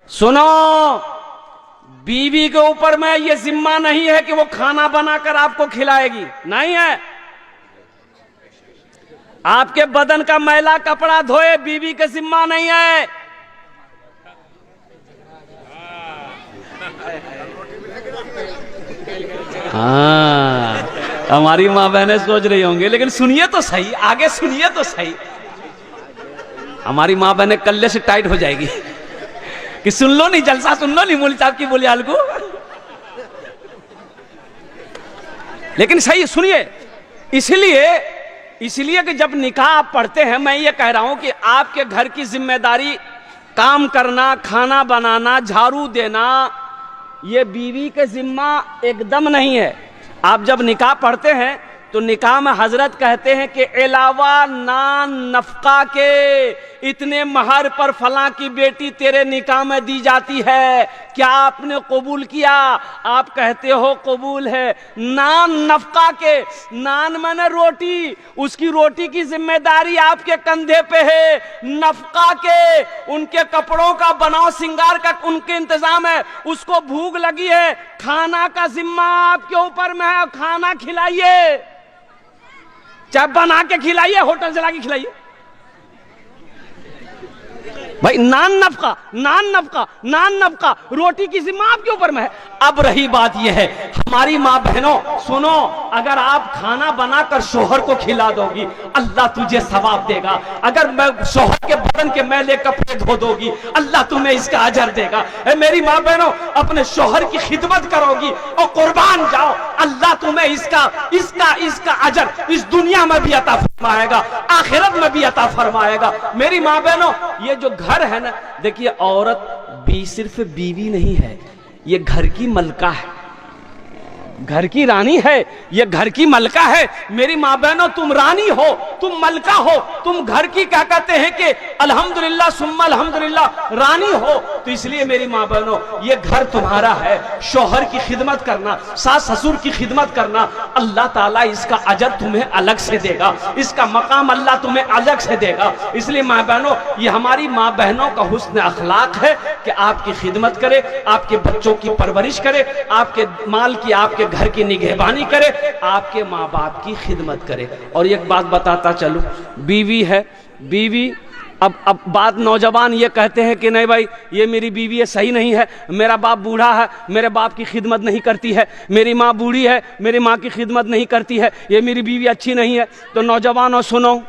सुनो, बीवी के ऊपर में ये जिम्मा नहीं है कि वो खाना बनाकर आपको खिलाएगी, नहीं है। आपके बदन का मैला कपड़ा धोए बीवी का जिम्मा नहीं है। हाँ, हमारी माँ बहनें सोच रही होंगी, लेकिन सुनिए तो सही, आगे सुनिए तो सही। हमारी माँ बहनें कल्ले से टाइट हो जाएगी कि सुन लो नहीं, जलसा सुन लो नहीं मौलवी साहब की बोलियाल को। लेकिन सही सुनिए, इसलिए कि जब निकाह आप पढ़ते हैं, मैं ये कह रहा हूं कि आपके घर की जिम्मेदारी काम करना, खाना बनाना, झाड़ू देना, ये बीवी के जिम्मा एकदम नहीं है। आप जब निकाह पढ़ते हैं तो निकाह में हजरत कहते हैं कि अलावा नान नफका के इतने महर पर फलां की बेटी तेरे निकाह में दी जाती है, क्या आपने कबूल किया? आप कहते हो कबूल है। नान नफका के, नान माने रोटी, उसकी रोटी की जिम्मेदारी आपके कंधे पे है। नफका के, उनके कपड़ों का बनाव सिंगार का उनके इंतजाम है। उसको भूख लगी है, खाना का जिम्मा आपके ऊपर में है, खाना खिलाइए, चाहे बना के खिलाइए, होटल चला के खिलाइए। भाई नान नफका, नान नफका, नान नफका, रोटी की जिम्मा आपके ऊपर में है। अब रही बात यह है, हमारी माँ बहनों सुनो, अगर आप खाना बनाकर शोहर को खिला दोगी, अल्लाह तुझे सवाब देगा। अगर मैं शोहर के बदन के मैले कपड़े धो दोगी, अल्लाह तुम्हें इसका अजर देगा। मेरी माँ बहनों, अपने शोहर की खिदमत करोगी और कुर्बान जाओ, अल्लाह तुम्हें इसका अजर इस दुनिया में भी अता फरमाएगा, आखिरत में भी अता फरमाएगा। मेरी माँ बहनों, ये जो घर है ना, देखिए औरत भी सिर्फ बीवी नहीं है, ये घर की मलका है, घर की रानी है, ये घर की मलका है। मेरी माँ बहनों, तुम रानी हो, तुम मलका हो, तुम घर की क्या कहते हैं कि अल्हम्दुलिल्लाह सुम्मा अल्हम्दुलिल्लाह रानी हो। तो इसलिए मेरी माँ बहनों, ये घर तुम्हारा है। शौहर की खिदमत करना, सास ससुर की खिदमत करना, अल्लाह ताला इसका अजर तुम्हें अलग से देगा, इसका मकाम अल्लाह तुम्हें अलग से देगा। इसलिए माँ बहनों, ये हमारी माँ बहनों का हुस्न अखलाक है कि आपकी खिदमत करे, आपके बच्चों की परवरिश करे, आपके माल की, आपके घर की निगहबानी करे, आपके माँ बाप की खिदमत करे। और एक बात बताता चलूं, बीवी है, बीवी अब बात नौजवान ये कहते हैं कि नहीं भाई, ये मेरी बीवी है, सही नहीं है, मेरा बाप बूढ़ा है, मेरे बाप की खिदमत नहीं करती है, मेरी माँ बूढ़ी है, मेरी माँ की खिदमत नहीं करती है, ये मेरी बीवी अच्छी नहीं है। तो नौजवानों सुनो,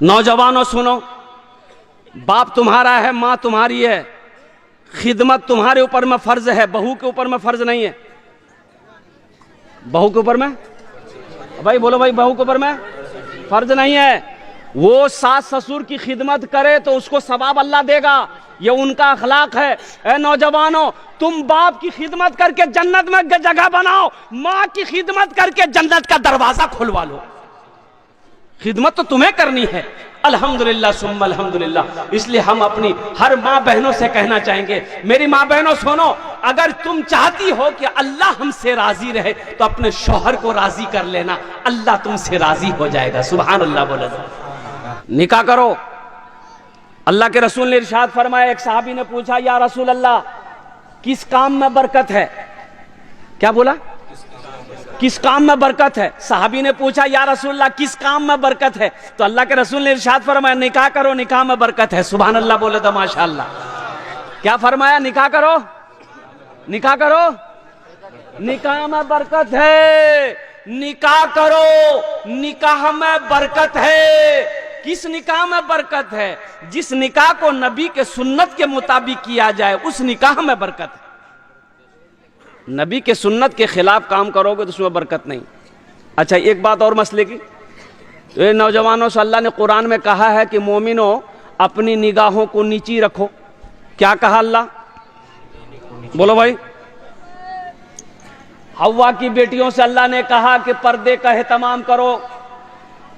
नौजवानों सुनो, बाप तुम्हारा है, माँ तुम्हारी है, खिदमत तुम्हारे ऊपर में फर्ज है, बहू के ऊपर में फर्ज नहीं है। बहू के ऊपर में, भाई बोलो भाई, बहू के ऊपर में फर्ज नहीं है। वो सास ससुर की खिदमत करे तो उसको सवाब अल्लाह देगा, ये उनका अखलाक है। ए नौजवानों, तुम बाप की खिदमत करके जन्नत में जगह बनाओ, माँ की खिदमत करके जन्नत का दरवाजा खुलवा लो। खिदमत तो तुम्हें करनी है, अल्हम्दुलिल्लाह सुम्मा अल्हम्दुलिल्लाह। इसलिए हम अपनी हर माँ बहनों से कहना चाहेंगे, मेरी माँ बहनों सुनो, अगर तुम चाहती हो कि अल्लाह हमसे राजी रहे तो अपने शौहर को राजी कर लेना, अल्लाह तुमसे राजी हो जाएगा। सुभान अल्लाह बोले, निकाह करो। अल्लाह के रसूल ने इरशाद फरमाया, एक साहबी ने पूछा, या रसूल अल्लाह, किस काम में बरकत है? क्या बोला? किस काम में बरकत है? साहबी ने पूछा, या रसूलल्लाह किस काम में बरकत है? तो अल्लाह के रसूल ने इरशाद फरमाया, निकाह करो, निकाह में बरकत है। सुभान अल्लाह बोले तो माशाअल्लाह। क्या फरमाया? निकाह करो, निकाह करो, निकाह में बरकत है, निकाह करो, निकाह में बरकत है। किस निकाह में बरकत है? जिस निकाह को नबी के सुन्नत के मुताबिक किया जाए, उस निकाह में बरकत है। नबी के सुन्नत के खिलाफ काम करोगे तो उसमें बरकत नहीं। अच्छा, एक बात और मसले की, तो ये नौजवानों से अल्लाह ने कुरान में कहा है कि मोमिनों अपनी निगाहों को नीची रखो। क्या कहा अल्लाह? बोलो भाई। हव्वा की बेटियों से अल्लाह ने कहा कि पर्दे का एहतमाम करो,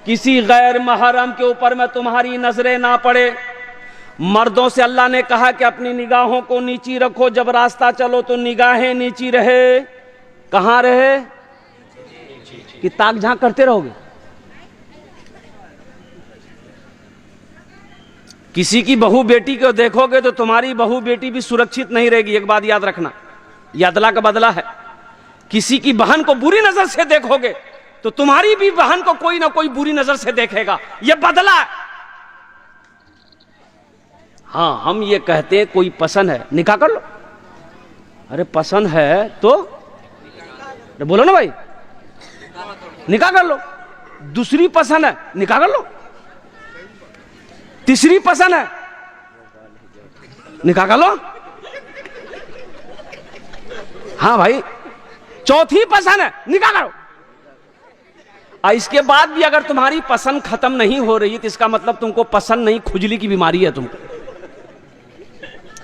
किसी गैर महरम के ऊपर में तुम्हारी नजरें ना पड़े। मर्दों से अल्लाह ने कहा कि अपनी निगाहों को नीची रखो, जब रास्ता चलो तो निगाहें नीची रहे। कहां रहे? कि ताक झांक करते रहोगे? किसी की बहू बेटी को देखोगे तो तुम्हारी बहू बेटी भी सुरक्षित नहीं रहेगी। एक बात याद रखना, यह अदला का बदला है। किसी की बहन को बुरी नजर से देखोगे तो तुम्हारी भी बहन को कोई ना कोई बुरी नजर से देखेगा। यह बदला है। हाँ, हम ये कहते हैं कोई पसंद है निकाह कर लो। अरे पसंद है तो बोलो ना भाई, निकाह कर लो। दूसरी पसंद है निकाह कर लो। तीसरी पसंद है निकाह कर लो। हाँ भाई, चौथी पसंद है निकाह करो। इसके बाद भी अगर तुम्हारी पसंद खत्म नहीं हो रही तो इसका मतलब तुमको पसंद नहीं, खुजली की बीमारी है तुमको।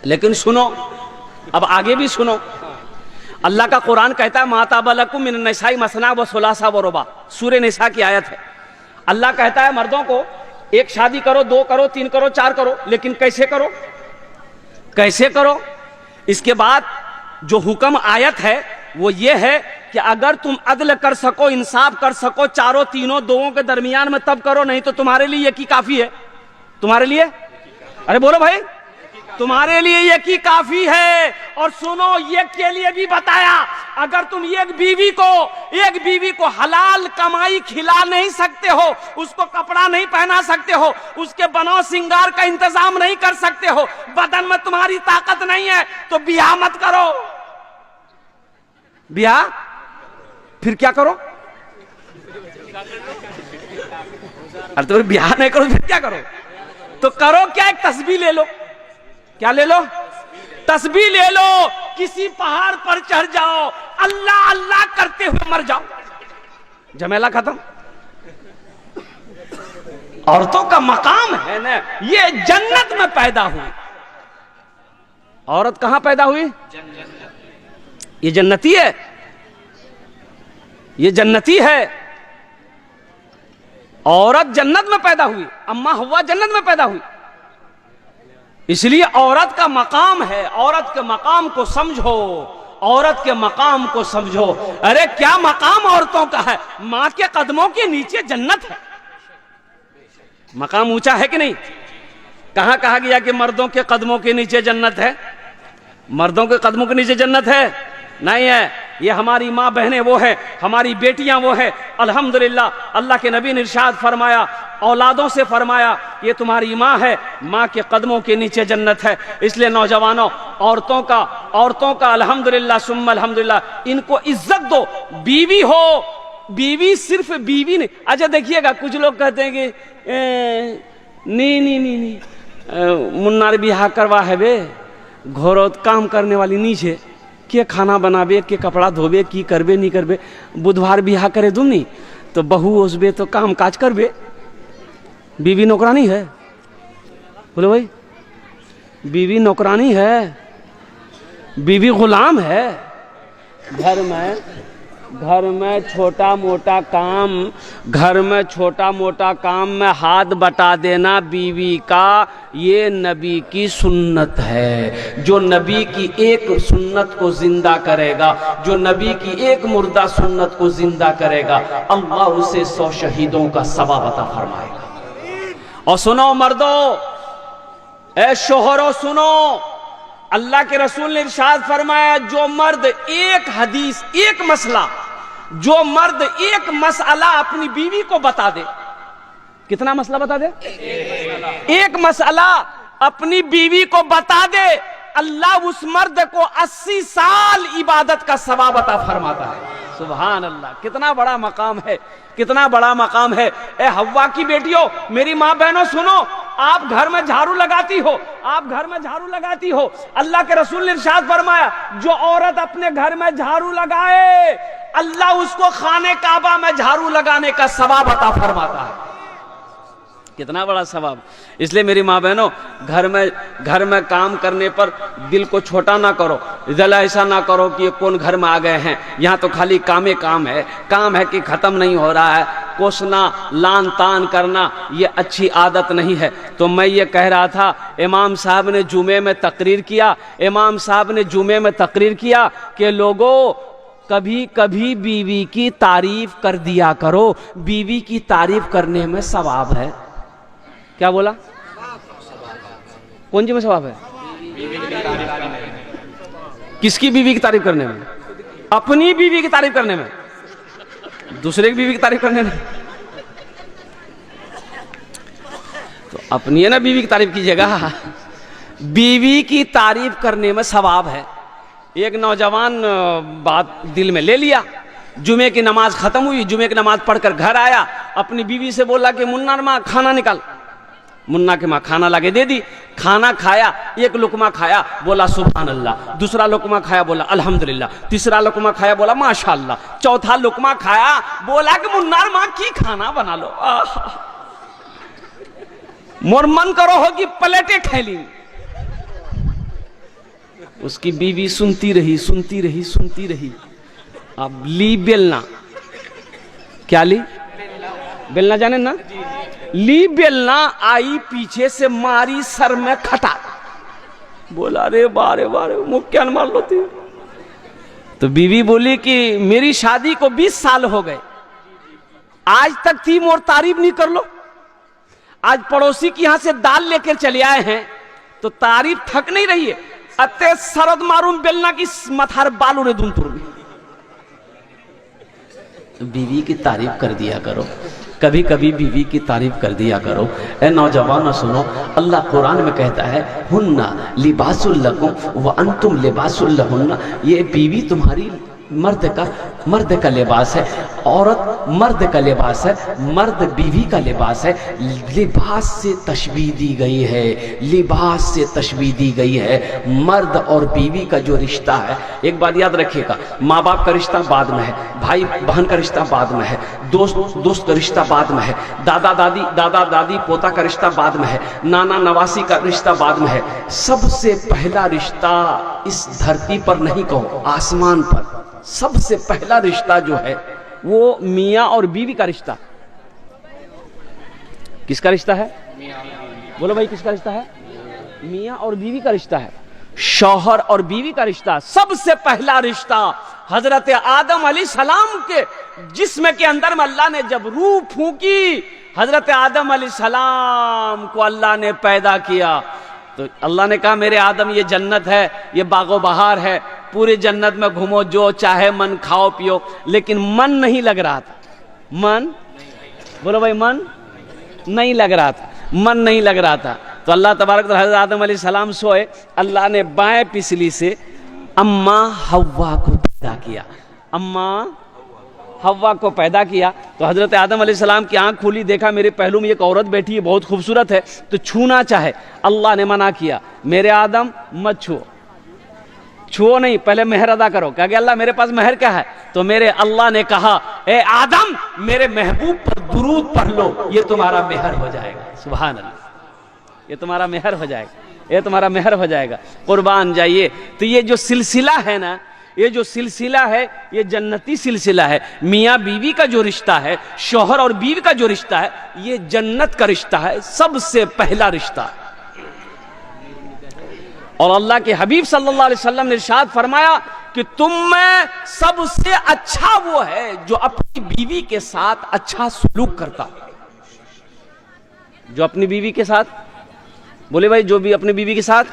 लेकिन सुनो, अब आगे भी सुनो। अल्लाह का कुरान कहता है माता बलकुम मिन निसाई मसना व सुलासा व रुबा, सूरह निसा की आयत है। अल्लाह कहता है मर्दों को एक शादी करो, 2 करो, 3 करो, 4 करो, लेकिन कैसे करो, कैसे करो। इसके बाद जो हुक्म आयत है वो ये है कि अगर तुम अदल कर सको, इंसाफ कर सको चारों तीनों दोनों के दरमियान में तब करो, नहीं तो तुम्हारे लिए यकी काफी है। तुम्हारे लिए, अरे बोलो भाई, तुम्हारे लिए यकी काफी है। और सुनो, ये के लिए भी बताया, अगर तुम एक बीवी को हलाल कमाई खिला नहीं सकते हो, उसको कपड़ा नहीं पहना सकते हो, उसके बनाव सिंगार का इंतजाम नहीं कर सकते हो, बदन में तुम्हारी ताकत नहीं है, तो ब्याह मत करो। ब्याह फिर क्या करो? अरे तो ब्याह नहीं करो फिर क्या करो? तो करो क्या, एक तस्बीह ले लो। क्या ले लो? तस्बीह ले लो। किसी पहाड़ पर चढ़ जाओ, अल्लाह अल्लाह करते हुए मर जाओ, झमेला खत्म। औरतों का मकाम है ना, ये जन्नत में पैदा हुई। औरत कहां पैदा हुई? ये जन्नती है, ये जन्नती है। औरत जन्नत में पैदा हुई, अम्मा हव्वा जन्नत में पैदा हुई। इसलिए औरत का मकाम है, औरत के मकाम को समझो, औरत के मकाम को समझो। अरे क्या मकाम औरतों का है, मां के कदमों के नीचे जन्नत है। मकाम ऊंचा है कि नहीं? कहां कहा गया कि मर्दों के कदमों के नीचे जन्नत है? मर्दों के कदमों के नीचे जन्नत है? नहीं है। ये हमारी माँ बहनें वो है, हमारी बेटियां वो है। अल्हम्दुलिल्लाह, अल्लाह के नबी ने इरशाद फरमाया, औलादों से फरमाया, ये तुम्हारी माँ है, माँ के कदमों के नीचे जन्नत है। इसलिए नौजवानों, औरतों का अल्हम्दुलिल्लाह सुम्मा अल्हम्दुलिल्लाह, इनको इज्जत दो। बीवी हो, बीवी सिर्फ बीवी नहीं। अच्छा देखिएगा, कुछ लोग कहते हैं कि नी मुन्नार बिहा करवा है बे, घोरोत काम करने वाली नीचे के खाना बनाबे, के कपड़ा धोबे, की करबे नहीं करबे। बुधवार बिहा करे तुम नहीं तो बहू ओसबे तो काम काज करबे। बीवी नौकरानी है? बोलो भाई, बीवी नौकरानी है, बीवी गुलाम है। घर में छोटा मोटा काम में हाथ बटा देना बीवी का, ये नबी की सुन्नत है। जो नबी की एक सुन्नत को जिंदा करेगा, जो नबी की एक मुर्दा सुन्नत को जिंदा करेगा, अल्लाह उसे 100 शहीदों का सवाब अता फरमाएगा। और सुनो मर्दों, ए शोहरों सुनो, अल्लाह के रसूल ने इरशाद फरमाया, जो मर्द एक हदीस, एक मसला, जो मर्द एक मसला अपनी बीवी को बता दे। कितना मसला बता दे? एक मसला अपनी बीवी को बता दे, अल्लाह उस मर्द को 80 साल इबादत का सवाब अता फरमाता है। सुभान अल्लाह, कितना बड़ा मकाम है, कितना बड़ा मकाम है। ए हव्वा की बेटियों, मेरी माँ बहनों सुनो, आप घर में झाड़ू लगाती हो, अल्लाह के रसूल ने इरशाद फरमाया, जो औरत अपने घर में झाड़ू लगाए, अल्लाह उसको खाने काबा में झाड़ू लगाने का सवाब अता फरमाता है। कितना बड़ा सवाब। इसलिए मेरी माँ बहनों, घर में काम करने पर दिल को छोटा ना करो, दिल ऐसा ना करो कि ये कौन घर में आ गए हैं, यहाँ तो खाली काम है कि खत्म नहीं हो रहा है। कोसना, लान तान करना, ये अच्छी आदत नहीं है। तो मैं ये कह रहा था, इमाम साहब ने जुमे में तकरीर किया कि लोगों, कभी कभी बीवी की तारीफ कर दिया करो, बीवी की तारीफ करने में सवाब है। क्या बोला? कौन सी में सवाब है? किसकी बीवी की तारीफ करने में? अपनी बीवी की तारीफ करने में, दूसरे की बीवी की तारीफ करने में। तो अपनी है ना बीवी की तारीफ कीजिएगा, बीवी की तारीफ करने में सवाब है। एक नौजवान बात दिल में ले लिया, जुमे की नमाज खत्म हुई, जुमे की नमाज पढ़कर घर आया, अपनी बीवी से बोला कि मुन्ना माँ खाना निकाल। मुन्ना के माँ खाना लाके दे दी, खाना खाया, एक लुकमा खाया, बोला सुभान अल्लाह, दूसरा लुकमा खाया, बोला अल्हम्दुलिल्लाह, तीसरा लुकमा खाया, बोला माशाअल्लाह, चौथा लुकमा खाया, बोला कि मुन्ना माँ की खाना बना लो। मोर मन करो हो कि प्लेटें खैली। उसकी बीवी सुनती रही, सुनती रही, सुनती रही। अब ली बेलना, क्या ली? बेलना जाने ना? ली बेलना, आई पीछे से मारी सर में खटा, बोला रे बारे बारे मुक्का मार लो। तो बीवी बोली कि मेरी शादी को 20 साल हो गए, आज तक थी मोर तारीफ नहीं कर लो। आज पड़ोसी के यहां से दाल लेकर चले आए हैं तो तारीफ थक नहीं रही है, अत्ते सरद मारूं बेलना की मथार बालू रे धुनपुर में। बीवी की तारीफ कर दिया करो, कभी कभी बीवी की तारीफ कर दिया करो। ए नौजवानों सुनो, अल्लाह कुरान में कहता है हुन्ना लिबासुल लकुम व अंतुम लिबासुल लहुन्ना। ये बीवी तुम्हारी मर्द का लिबास है, औरत मर्द का लिबास है, मर्द बीवी का लिबास है। लिबास से तशबीह दी गई है, लिबास से तशबीह दी गई है। मर्द और बीवी का जो रिश्ता है, एक बात याद रखिएगा, माँ बाप का रिश्ता बाद में है, भाई बहन का रिश्ता बाद में है, दोस्त का रिश्ता बाद में है, दादा दादी पोता का रिश्ता बाद में है, नाना नवासी का रिश्ता बाद में है। सबसे पहला रिश्ता इस धरती पर नहीं कहो, आसमान पर सबसे पहला रिश्ता जो है वो मियाँ और बीवी का रिश्ता। किसका रिश्ता है? बोलो भाई, किसका रिश्ता है? मियाँ और बीवी का रिश्ता है। शौहर और बीवी का रिश्ता सबसे पहला रिश्ता हजरत आदम अलैहिस्सलाम के जिस्म के अंदर में अल्लाह ने जब रूह फूंकी, हजरत आदम अलैहिस्सलाम को अल्लाह ने पैदा किया तो अल्लाह ने कहा मेरे आदम ये जन्नत है, ये बागो बहार है, पूरे जन्नत में घूमो, जो चाहे मन खाओ पियो। लेकिन मन नहीं लग रहा था। मन, बोलो भाई, मन नहीं लग रहा था, मन नहीं लग रहा था। तो अल्लाह तबारक व तआला हज़रत आदम अलैहिस्सलाम सोए, अल्लाह ने बाएं पिछली से अम्मा हव्वा को पैदा किया, अम्मा हव्वा को पैदा किया। तो हजरत आदम अलैहिस्सलाम की आंख खुली, देखा मेरे पहलू में एक औरत बैठी है, बहुत खूबसूरत है, तो छूना चाहे, अल्लाह ने मना किया, मेरे आदम मत छुओ नहीं, पहले मेहर अदा करो। कहा कि अल्लाह मेरे पास मेहर क्या है? तो मेरे अल्लाह ने कहा ए आदम मेरे महबूब पर दुरूद पढ़ लो, ये तुम्हारा मेहर हो जाएगा। सुभान अल्लाह, ये तुम्हारा मेहर हो जाएगा, ये तुम्हारा मेहर हो जाएगा। कुर्बान जाइए। तो ये जो सिलसिला है ना, ये जो सिलसिला है ये जन्नती सिलसिला है। मियाँ बीवी का जो रिश्ता है, शौहर और बीवी का जो रिश्ता है, ये जन्नत का रिश्ता है, सबसे पहला रिश्ता। और अल्लाह के हबीब सल्लल्लाहु अलैहि वसल्लम ने इरशाद फरमाया कि तुम में सबसे अच्छा वो है जो अपनी बीवी के साथ अच्छा सलूक करता। जो अपनी बीवी के साथ, बोले भाई, जो भी अपनी बीवी के साथ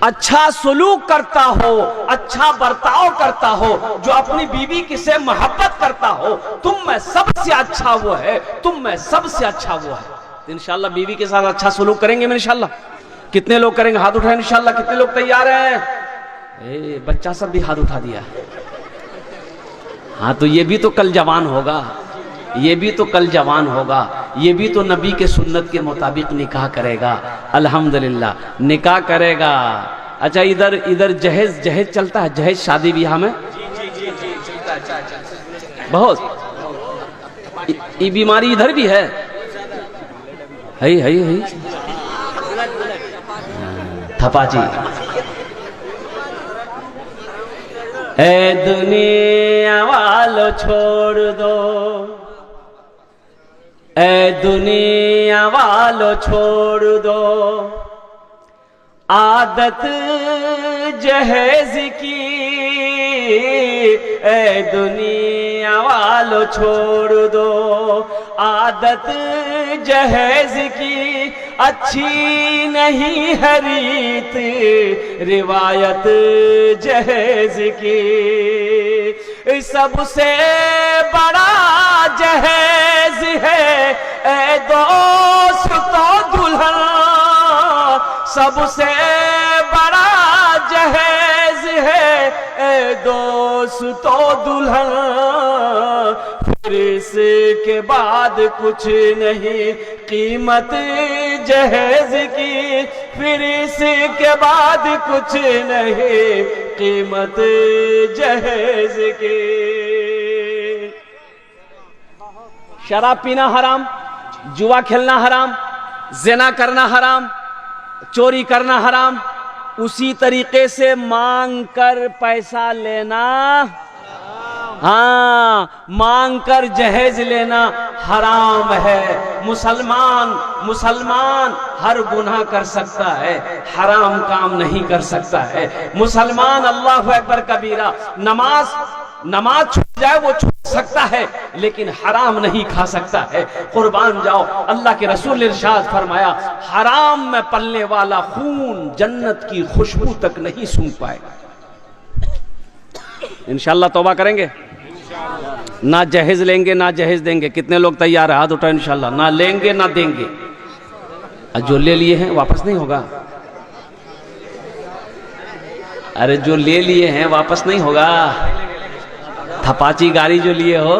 अच्छा सलूक करता हो, अच्छा बर्ताव करता हो, जो अपनी बीवी की से मोहब्बत करता हो, तुम में सबसे अच्छा वो है, तुम में सबसे अच्छा वो है। तो इंशाल्लाह बीवी के साथ अच्छा सलूक करेंगे इंशाल्लाह। कितने लोग करेंगे? हाथ उठाएं इंशाल्लाह। कितने लोग तैयार हैं? बच्चा सब भी हाथ उठा दिया। हाँ, तो ये भी तो कल जवान होगा, ये भी तो कल जवान होगा, ये भी तो नबी के सुन्नत के मुताबिक निकाह करेगा। अल्हम्दुलिल्लाह निकाह करेगा। अच्छा, इधर जहेज चलता है, जहेज शादी ब्याह में बहुत ये बीमारी इधर भी है। थपाची। ए दुनिया वालों छोड़ दो, ए दुनिया वालों छोड़ दो आदत जहेज की, ए दुनिया वालों छोड़ दो आदत जहेज की अच्छी नहीं है रीत रिवायत जहेज की। सबसे बड़ा जहेज है ए दोस्तों दुल्हन, सबसे बड़ा जहेज है ए दोस्तों दुल्हन। फिर इसके बाद कुछ नहीं कीमत जहेज की, फिर इसके बाद कुछ नहीं कीमत जहेज की। शराब पीना हराम, जुआ खेलना हराम, ज़िना करना हराम, चोरी करना हराम, उसी तरीके से मांग कर पैसा लेना, हाँ मांग कर जहेज लेना हराम है। मुसलमान हर गुनाह कर सकता है, हराम काम नहीं कर सकता है। मुसलमान अल्लाहु अकबर कबीरा, नमाज छूट जाए वो छूट सकता है, लेकिन हराम नहीं खा सकता है। कुर्बान जाओ, अल्लाह के रसूल ने इरशाद फरमाया, हराम में पलने वाला खून जन्नत की खुशबू तक नहीं सूंघ पाएगा। इंशाअल्लाह तौबा करेंगे, ना जहेज लेंगे ना जहेज देंगे। कितने लोग तैयार है? हाथ उठाओ। इंशाअल्लाह ना लेंगे ना देंगे। जो ले लिए हैं वापस नहीं होगा। अरे जो ले लिए हैं वापस नहीं होगा। थपाची गाड़ी जो लिए हो,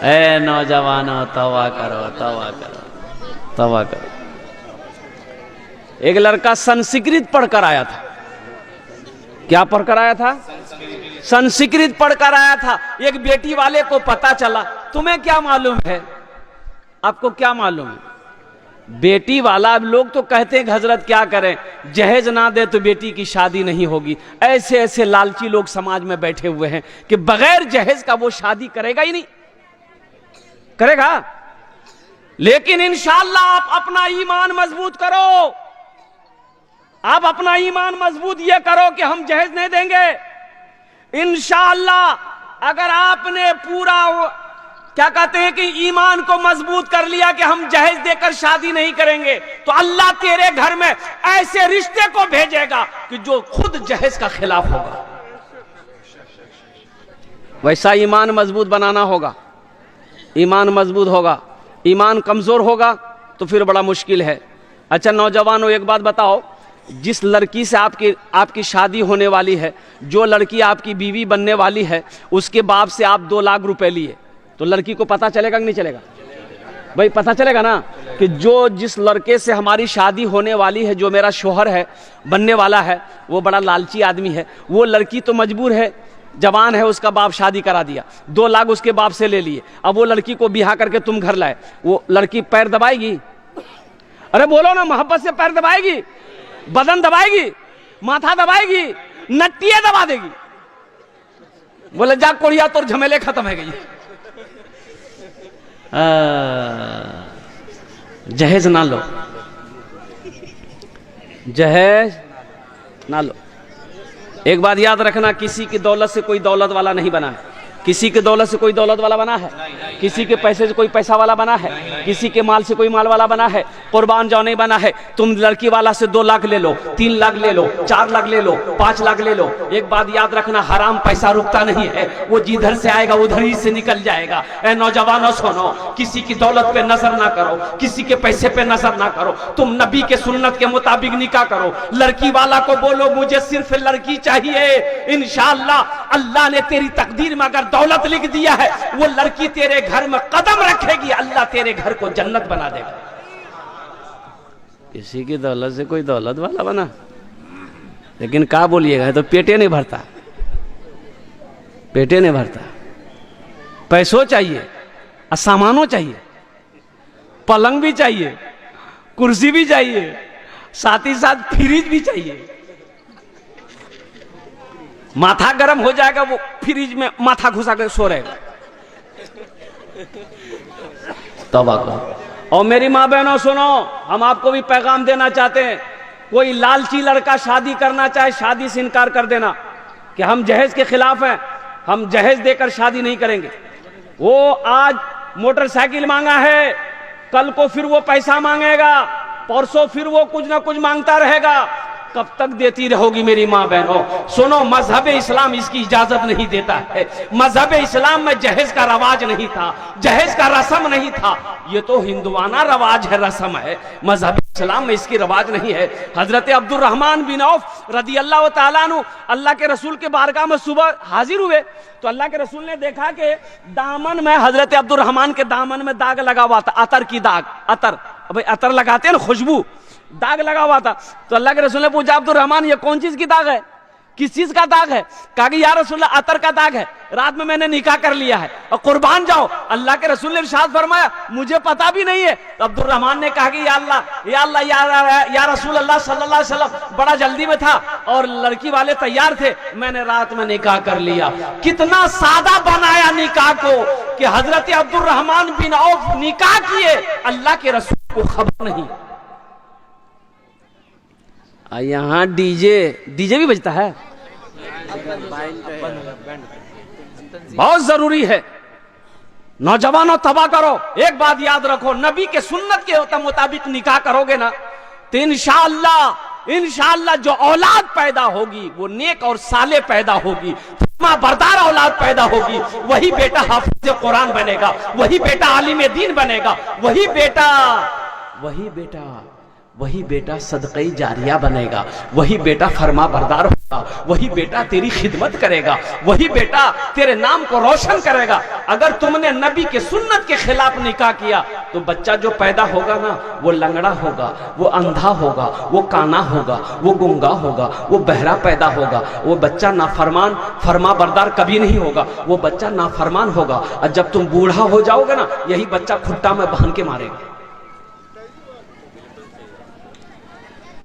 ए नौजवानों तौबा करो, तौबा करो, तौबा करो। एक लड़का संस्कृत पढ़कर आया था। क्या पढ़कर आया था? संस्कृत पढ़कर आया था। एक बेटी वाले को पता चला, तुम्हें क्या मालूम है? आपको क्या मालूम है? बेटी वाला, अब लोग तो कहते हैं कि हजरत क्या करें, जहेज ना दे तो बेटी की शादी नहीं होगी। ऐसे ऐसे लालची लोग समाज में बैठे हुए हैं कि बगैर जहेज का वो शादी करेगा ही नहीं, करेगा। लेकिन इंशाअल्लाह आप अपना ईमान मजबूत करो, आप अपना ईमान मजबूत ये करो कि हम जहेज नहीं देंगे। इंशाअल्लाह अगर आपने पूरा क्या कहते हैं कि ईमान को मजबूत कर लिया कि हम जहेज देकर शादी नहीं करेंगे, तो अल्लाह तेरे घर में ऐसे रिश्ते को भेजेगा कि जो खुद जहेज का खिलाफ होगा। वैसा ईमान मजबूत बनाना होगा। ईमान मजबूत होगा, ईमान कमजोर होगा तो फिर बड़ा मुश्किल है। अच्छा नौजवानों, एक बात बताओ, जिस लड़की से आपकी शादी होने वाली है, जो लड़की आपकी बीवी बनने वाली है, उसके बाप से आप 2 लाख रुपए लिए, तो लड़की को पता चलेगा कि नहीं चलेगा? भाई पता चलेगा ना कि जिस लड़के से हमारी शादी होने वाली है, जो मेरा शोहर है, बनने वाला है, वो बड़ा लालची आदमी है। वो लड़की तो मजबूर है, जवान है, उसका बाप शादी करा दिया, 2 लाख उसके बाप से ले लिए। अब वो लड़की को बिहा करके तुम घर लाए, वो लड़की पैर दबाएगी? अरे बोलो ना, मोहब्बत से पैर दबाएगी, बदन दबाएगी, माथा दबाएगी, नट्टियां दबा देगी। बोले जा कोड़िया, तोर झमेले खत्म है गई। जहेज ना लो, जहेज ना लो। एक बात याद रखना, किसी की दौलत से कोई दौलत वाला नहीं बना है, किसी की दौलत से कोई दौलत वाला बना है, किसी के पैसे से कोई पैसा वाला बना है, किसी के माल से कोई माल वाला बना है। कुर्बान जाओ नहीं बना है। तुम लड़की वाला से 2 लाख ले लो, 3 लाख ले लो, 4 लाख ले लो, 5 लाख ले लो। एक बात याद रखना, हराम पैसा रुकता नहीं है, वो जिधर से आएगा उधर ही से निकल जाएगा। ए नौजवानों सुनो, किसी की दौलत पे नजर ना करो, किसी के पैसे पे नजर ना करो। तुम नबी के सुन्नत के मुताबिक निकाह करो। लड़की वाला को बोलो मुझे सिर्फ लड़की चाहिए, इंशाअल्लाह अल्लाह ने तेरी तकदीर में अगर दौलत लिख दिया है, वो लड़की तेरे घर में कदम रखेगी, अल्लाह तेरे घर को जन्नत बना देगा। किसी की दौलत से कोई दौलत वाला बना, लेकिन क्या बोलिएगा, तो पेटे नहीं भरता, पेटे नहीं भरता। पैसों चाहिए, सामानों चाहिए, पलंग भी चाहिए, कुर्सी भी चाहिए, साथ ही साथ फ्रिज भी चाहिए। माथा गर्म हो जाएगा, वो फ्रिज में माथा घुसा कर सो रहेगा। तौबा करो। और मेरी माँ बहनों सुनो, हम आपको भी पैगाम देना चाहते हैं, कोई लालची लड़का शादी करना चाहे, शादी से इनकार कर देना कि हम जहेज के खिलाफ हैं, हम जहेज देकर शादी नहीं करेंगे। वो आज मोटरसाइकिल मांगा है, कल को फिर वो पैसा मांगेगा, परसों फिर वो कुछ ना कुछ मांगता रहेगा। कब तक देती रहोगी मेरी माँ बहनों? सुनो, मजहब इस्लाम इसकी इजाजत नहीं देता है। मजहब इस्लाम में जहेज का रवाज नहीं था, जहेज का रस्म नहीं था। ये तो हिंदुआना रवाज है, रस्म है। मजहब इस्लाम में इसकी रवाज नहीं है। हजरत अब्दुर्रहमान बिन औफ रदी अल्लाह तआला अन्हु अल्लाह के रसूल के बारगाह में सुबह हाजिर हुए तो अल्लाह के रसूल ने देखा कि दामन में, हजरत अब्दुर्रहमान के दामन में दाग लगा हुआ था, अतर की दाग। अतर, भाई अतर लगाते हैं ना, खुशबू, दाग लगा हुआ था। तो अल्लाह के रसूल ने पूछा, अब्दुर्रहमान ये कौन चीज की दाग है, किस चीज का दाग है? कहा कि या रसूलल्लाह अतर का दाग है, रात में मैंने निकाह कर लिया है और कुर्बान जाओ। अल्लाह के रसूल ने इरशाद फरमाया, मुझे पता भी नहीं है। तो अब्दुर्रहमान ने कहा कि या अल्लाह या रसूल अल्लाह सल्लल्लाहु अलैहि वसल्लम, बड़ा जल्दी में था और लड़की वाले तैयार थे, मैंने रात में निकाह कर लिया। कितना सादा बनाया निकाह को कि हजरत अब्दुर्रहमान बिन औफ निकाह किए, अल्लाह के रसूल को खबर नहीं। यहाँ डीजे भी बजता है, बहुत जरूरी है। नौजवानों तबाह करो, एक बात याद रखो, नबी के सुन्नत के मुताबिक निकाह करोगे ना तो इंशाअल्लाह जो औलाद पैदा होगी वो नेक और साले पैदा होगी, बरदार औलाद पैदा होगी। वही बेटा हाफिज कुरान बनेगा, वही बेटा आलिम दीन बनेगा, वही बेटा सदक़े जारिया बनेगा, वही बेटा फरमा बरदार होगा, वही बेटा तेरी खिदमत करेगा, वही बेटा तेरे नाम को रोशन करेगा। अगर तुमने नबी के सुन्नत के खिलाफ निकाह किया तो बच्चा जो पैदा होगा ना, वो लंगड़ा होगा, वो अंधा होगा, वो काना होगा, वो गुंगा होगा, वो बहरा पैदा होगा। वो बच्चा नाफरमान, फरमा बरदार कभी नहीं होगा, वो बच्चा नाफरमान होगा। और जब तुम बूढ़ा हो जाओगे ना, यही बच्चा खुट्टा में बांध के मारेगा।